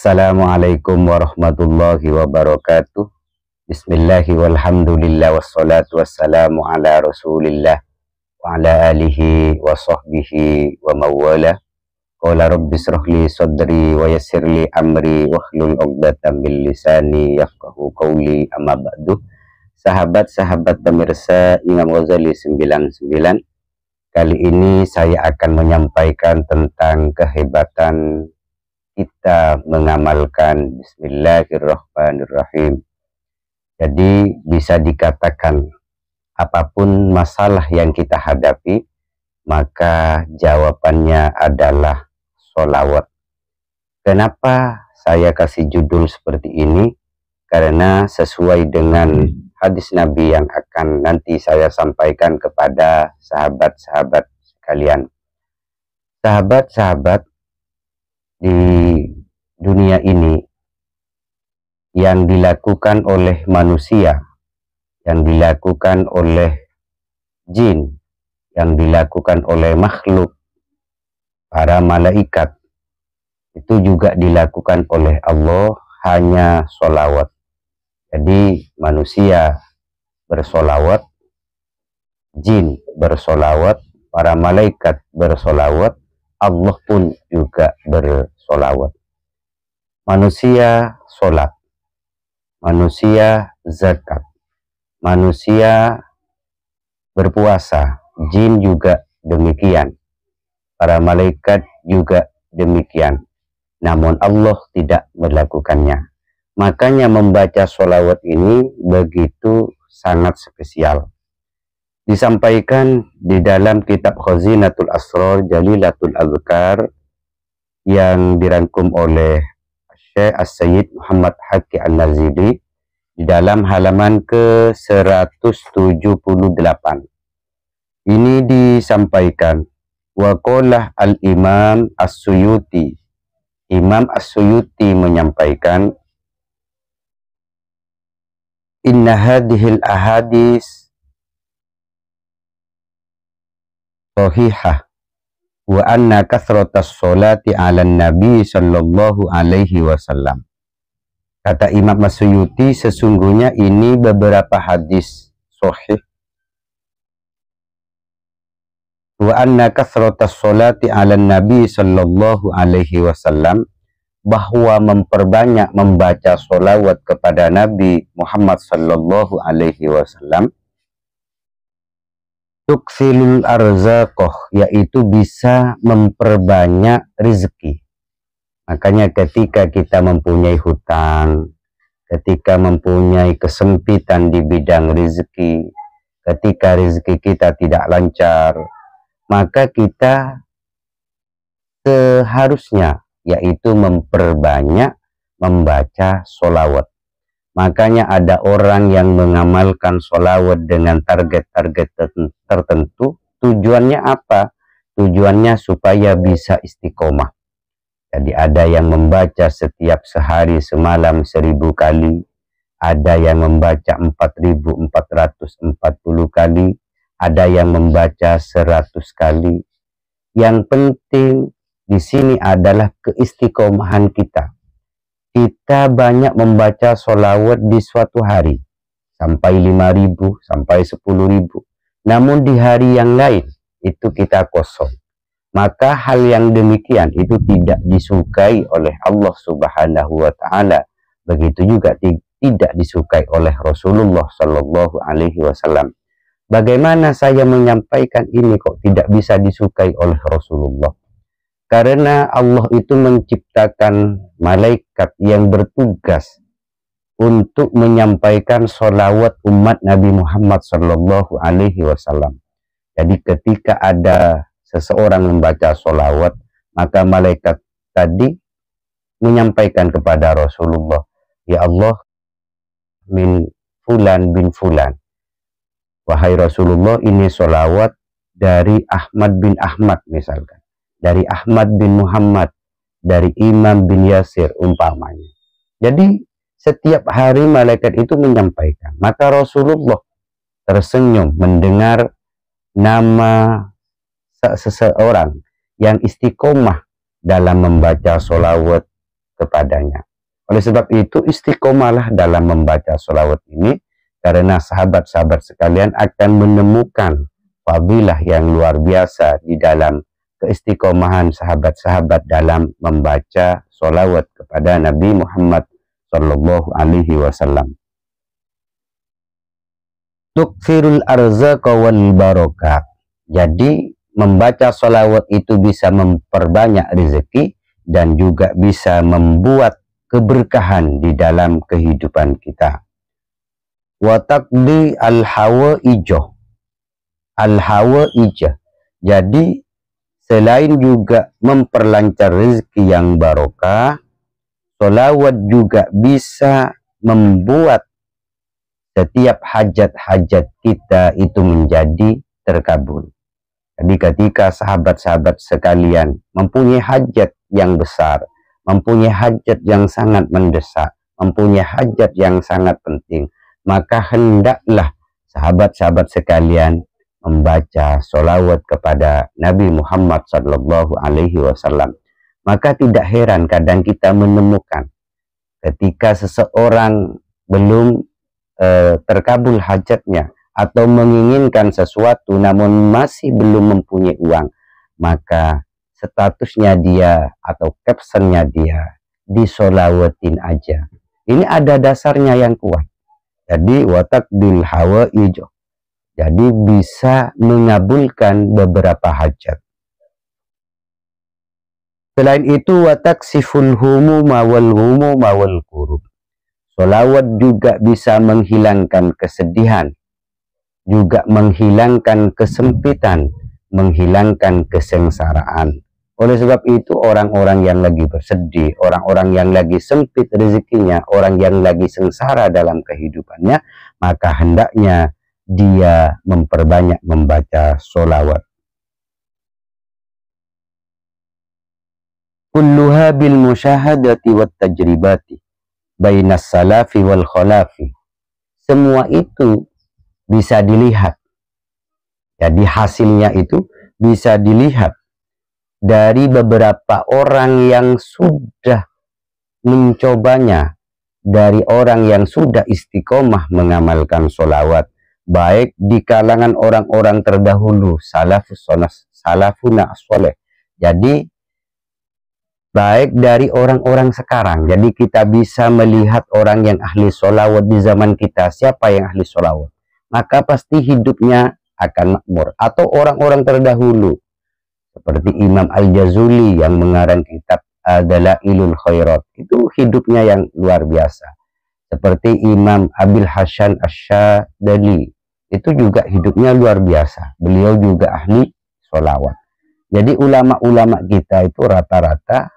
Assalamualaikum warahmatullahi wabarakatuh. Bismillahi walhamdulillah wassalatu wassalamu ala rasulillah wa ala alihi wa sahbihi wa mawala. Qala rabbi srahli sadri wa yassirli amri wahlul 'uqdatam min lisani yafqahu qawli, amma ba'du. Sahabat-sahabat pemirsa Imam Ghazali 99, kali ini saya akan menyampaikan tentang kehebatan kita mengamalkan Bismillahirrahmanirrahim. Jadi bisa dikatakan apapun masalah yang kita hadapi, maka jawabannya adalah sholawat. Kenapa saya kasih judul seperti ini? Karena sesuai dengan hadis Nabi yang akan nanti saya sampaikan kepada sahabat-sahabat sekalian. Sahabat-sahabat, di dunia ini yang dilakukan oleh manusia, yang dilakukan oleh jin, yang dilakukan oleh makhluk, para malaikat, itu juga dilakukan oleh Allah, hanya sholawat. Jadi manusia bersolawat, jin bersolawat, para malaikat bersolawat, Allah pun juga bersolawat. Manusia sholat, manusia zakat, manusia berpuasa, jin juga demikian, para malaikat juga demikian. Namun Allah tidak melakukannya. Makanya membaca sholawat ini begitu sangat spesial. Disampaikan di dalam kitab Khazinatul Asrar Jalilatul Azkar yang dirangkum oleh Syekh As-Sayyid Muhammad Haqi An-Nazili di dalam halaman ke-178. Ini disampaikan wa qala al-Imam As-Suyuti. Imam As-Suyuti menyampaikan, inna hadhil ahadis sahihah wa anna kathratas sholati ala nabi sallallahu alaihi wasallam. Kata Imam As-Suyuti, sesungguhnya ini beberapa hadis sahih. Wa anna kathratas sholati ala nabi sallallahu alaihi wasallam, bahwa memperbanyak membaca sholawat kepada Nabi Muhammad sallallahu alaihi wasallam, tuksilul arzaqoh, yaitu bisa memperbanyak rezeki. Makanya ketika kita mempunyai hutang, ketika mempunyai kesempitan di bidang rezeki, ketika rezeki kita tidak lancar, maka kita seharusnya yaitu memperbanyak membaca sholawat. Makanya ada orang yang mengamalkan sholawat dengan target-target tertentu. Tujuannya apa? Tujuannya supaya bisa istiqomah. Jadi ada yang membaca setiap sehari semalam 1000 kali, ada yang membaca 4440 kali, ada yang membaca 100 kali. Yang penting di sini adalah keistiqomahan kita. Kita banyak membaca sholawat di suatu hari, sampai 5.000, sampai 10.000. Namun di hari yang lain, itu kita kosong. Maka hal yang demikian itu tidak disukai oleh Allah Subhanahu wa Ta'ala. Begitu juga tidak disukai oleh Rasulullah Sallallahu Alaihi Wasallam. Bagaimana saya menyampaikan ini kok tidak bisa disukai oleh Rasulullah? Karena Allah itu menciptakan malaikat yang bertugas untuk menyampaikan sholawat umat Nabi Muhammad Sallallahu Alaihi Wasallam. Jadi ketika ada seseorang membaca sholawat, maka malaikat tadi menyampaikan kepada Rasulullah, ya Allah, min fulan bin fulan. Wahai Rasulullah, ini sholawat dari Ahmad bin Ahmad misalkan, dari Ahmad bin Muhammad, dari Imam bin Yasir umpamanya. Jadi setiap hari malaikat itu menyampaikan. Maka Rasulullah tersenyum mendengar nama seseorang yang istiqomah dalam membaca sholawat kepadanya. Oleh sebab itu istiqomalah dalam membaca sholawat ini, karena sahabat-sahabat sekalian akan menemukan fadilah yang luar biasa di dalam keistiqomahan sahabat-sahabat dalam membaca sholawat kepada Nabi Muhammad Sallallahu Alaihi Wasallam. Tukfirul arzaqa wal barokah. Jadi membaca sholawat itu bisa memperbanyak rezeki dan juga bisa membuat keberkahan di dalam kehidupan kita. Wa taqdi al-hawaijah. Al-hawaijah. Jadi selain juga memperlancar rezeki yang barokah, sholawat juga bisa membuat setiap hajat-hajat kita itu menjadi terkabul. Jadi ketika sahabat-sahabat sekalian mempunyai hajat yang besar, mempunyai hajat yang sangat mendesak, mempunyai hajat yang sangat penting, maka hendaklah sahabat-sahabat sekalian membaca sholawat kepada Nabi Muhammad Sallallahu Alaihi Wasallam. Maka tidak heran kadang kita menemukan ketika seseorang belum terkabul hajatnya atau menginginkan sesuatu namun masih belum mempunyai uang, maka statusnya dia atau captionnya dia disolawatin aja. Ini ada dasarnya yang kuat. Jadi watak bil hawaij, jadi bisa mengabulkan beberapa hajat. Selain itu watak siful humuma wal kurub. Sholawat juga bisa menghilangkan kesedihan, juga menghilangkan kesempitan, menghilangkan kesengsaraan. Oleh sebab itu orang-orang yang lagi bersedih, orang-orang yang lagi sempit rezekinya, orang yang lagi sengsara dalam kehidupannya, maka hendaknya dia memperbanyak membaca sholawat. Kulluha bil musyahadati wat tajribati bainas salafi wal khalafi. Semua itu bisa dilihat. Jadi hasilnya itu bisa dilihat dari beberapa orang yang sudah mencobanya, dari orang yang sudah istiqomah mengamalkan sholawat, baik di kalangan orang-orang terdahulu, salafuna soleh. Jadi baik dari orang-orang sekarang. Jadi kita bisa melihat orang yang ahli sholawat di zaman kita. Siapa yang ahli sholawat? Maka pasti hidupnya akan makmur. Atau orang-orang terdahulu seperti Imam Al-Jazuli yang mengarang kitab Dalailul Khairat, itu hidupnya yang luar biasa. Seperti Imam Abil Hasan Asy-Syadili, itu juga hidupnya luar biasa. Beliau juga ahli sholawat. Jadi ulama-ulama kita itu rata-rata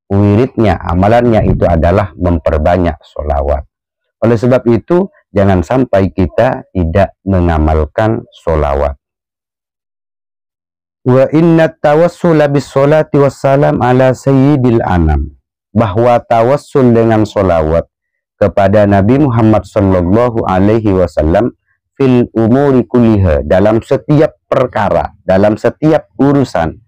wiridnya, amalannya itu adalah memperbanyak sholawat. Oleh sebab itu, jangan sampai kita tidak mengamalkan sholawat. Wa inna tawassula bis sholati wassalam ala sayyidil anam. Bahwa tawassul dengan sholawat kepada Nabi Muhammad Sallallahu Alaihi Wasallam fil umuri kulliha, dalam setiap perkara, dalam setiap urusan,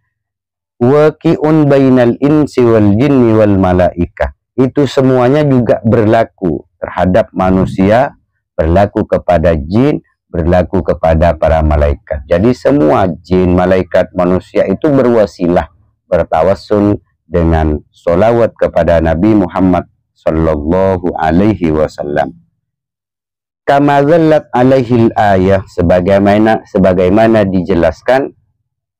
waqi'un bainal insi wal jinni wal malaikah, itu semuanya juga berlaku terhadap manusia, berlaku kepada jin, berlaku kepada para malaikat. Jadi semua jin, malaikat, manusia itu berwasilah, bertawassul dengan sholawat kepada Nabi Muhammad Sallallahu Alaihi Wasallam. Kama zallat alaihil ayah, sebagaimana dijelaskan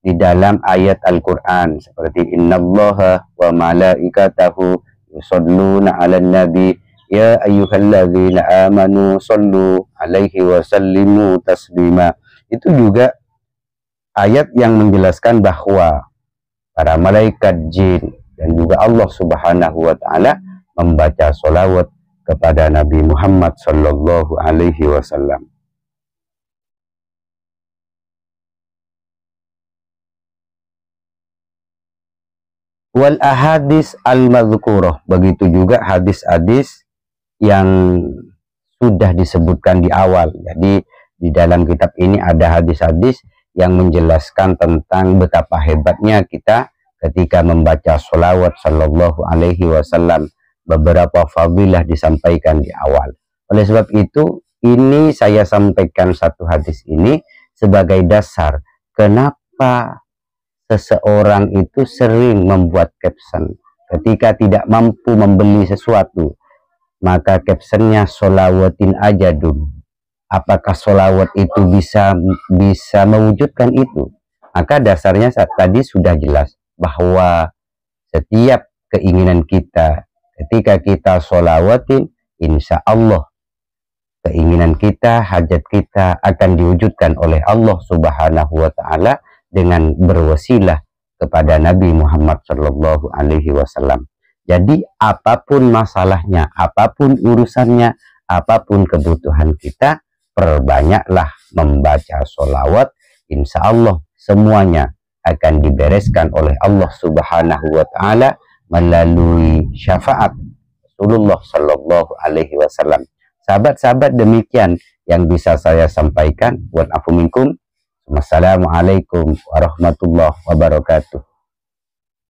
di dalam ayat Al-Quran, seperti innallaha wa malaikatahu yusholluna 'alan nabi ya ayyuhalladzina amanu shollu 'alaihi wa sallimu taslima. Itu juga ayat yang menjelaskan bahwa para malaikat, jin, dan juga Allah Subhanahu wa taala membaca sholawat kepada Nabi Muhammad Sallallahu Alaihi Wasallam. Wal ahadis al-madhkurah, begitu juga hadis-hadis yang sudah disebutkan di awal. Jadi di dalam kitab ini ada hadis-hadis yang menjelaskan tentang betapa hebatnya kita ketika membaca sholawat sallallahu alaihi wasallam, beberapa fadilah disampaikan di awal. Oleh sebab itu, ini saya sampaikan satu hadis ini sebagai dasar kenapa seseorang itu sering membuat caption ketika tidak mampu membeli sesuatu, maka captionnya sholawatin aja dulu. Apakah sholawat itu bisa mewujudkan itu? Maka dasarnya tadi sudah jelas bahwa setiap keinginan kita ketika kita sholawatin, insya Allah keinginan kita, hajat kita akan diwujudkan oleh Allah Subhanahu wa Ta'ala dengan berwasilah kepada Nabi Muhammad Shallallahu Alaihi Wasallam. Jadi apapun masalahnya, apapun urusannya, apapun kebutuhan kita, perbanyaklah membaca sholawat. Insya Allah semuanya akan dibereskan oleh Allah Subhanahu wa Ta'ala melalui syafaat Rasulullah Shallallahu Alaihi Wasallam. Sahabat-sahabat, demikian yang bisa saya sampaikan. Wa afu minkum. Wassalamualaikum warahmatullahi wabarakatuh.